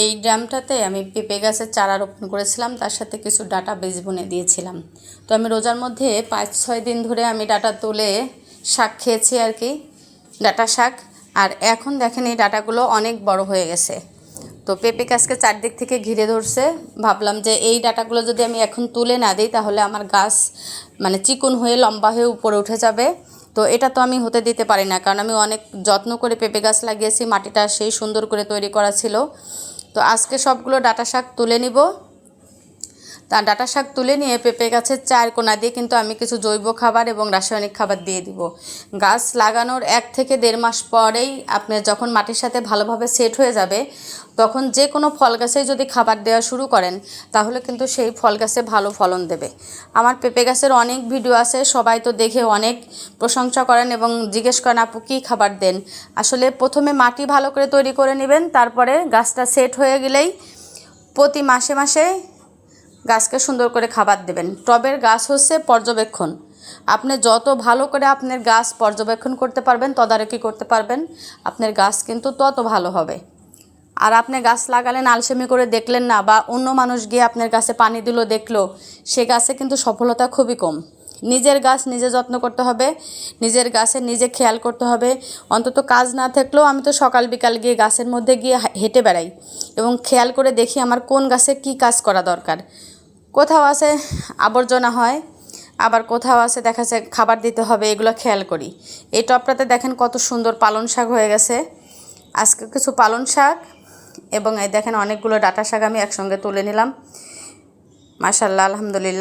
এই ড্রামটাতে আমি পেঁপে গাছের চারা রোপণ করেছিলাম, তার সাথে কিছু ডাঁটা বীজ বুনে দিয়েছিলাম। তো আমি রোজার মধ্যে 5-6 দিন ধরে আমি ডাঁটা তুলে শাক খেয়েছি আর কি, ডাঁটা শাক। আর এখন দেখেন এই ডাঁটাগুলো অনেক বড় হয়ে গেছে। তো পেঁপে গাছকে চারদিক থেকে ঘিরে ধরছে। ভাবলাম যে এই ডাঁটাগুলো যদি আমি এখন তুলে না দিই তাহলে আমার গাছ মানে চিকন হয়ে লম্বা হয়ে উপরে উঠে যাবে। তো এটা তো আমি হতে দিতে পারি না, কারণ আমি অনেক যত্ন করে পেঁপে গাছ লাগিয়েছি, মাটিটা সেই সুন্দর করে তৈরি করা ছিল। তো আজকে সবগুলো ডাঁটা শাক তুলে নিব। তা ডাঁটা শাক তুলে নিয়ে পেঁপে গাছের চার কোনা দিয়ে কিন্তু আমি কিছু জৈব খাবার এবং রাসায়নিক খাবার দিয়ে দিব। গাছ লাগানোর 1 থেকে 1.5 মাস পরেই আপনি যখন মাটির সাথে ভালোভাবে সেট হয়ে যাবে, তখন যে কোনো ফল গাছেই যদি খাবার দেওয়া শুরু করেন তাহলে কিন্তু সেই ফল গাছে ভালো ফলন দেবে। আমার পেঁপে গাছের অনেক ভিডিও আছে, সবাই তো দেখে অনেক প্রশংসা করেন এবং জিজ্ঞেস করেন আপু কী খাবার দেন। আসলে প্রথমে মাটি ভালো করে তৈরি করে নেবেন, তারপরে গাছটা সেট হয়ে গেলেই প্রতি মাসে মাসে গাছকে সুন্দর করে খাবার দেবেন। টবের গাছ হচ্ছে পর্যবেক্ষণ। আপনি যত ভালো করে আপনার গাছ পর্যবেক্ষণ করতে পারবেন, তদারকি করতে পারবেন, আপনার গাছ কিন্তু তত ভালো হবে। আর আপনি গাছ লাগালেন, আলসেমি করে দেখলেন না, বা অন্য মানুষ গিয়ে আপনার গাছে পানি দিল দেখলো, সে গাছে কিন্তু সফলতা খুবই কম। নিজের গাছ নিজে যত্ন করতে হবে, নিজের গাছে নিজে খেয়াল করতে হবে। অন্তত কাজ না থাকলেও আমি তো সকাল বিকাল গিয়ে গাছের মধ্যে গিয়ে হেঁটে বেড়াই এবং খেয়াল করে দেখি আমার কোন গাছে কী কাজ করা দরকার। কোথাও আছে আবর্জনা হয়, আবার কোথাও আছে দেখা যায় খাবার দিতে হবে, এগুলো খেয়াল করি। এই টবটাতে দেখেন কত সুন্দর পালং শাক হয়ে গেছে। আজকে কিছু পালং শাক এবং এই দেখেন অনেকগুলো ডাঁটা শাক আমি একসঙ্গে তুলে নিলাম। মাশাআল্লাহ, আলহামদুলিল্লাহ।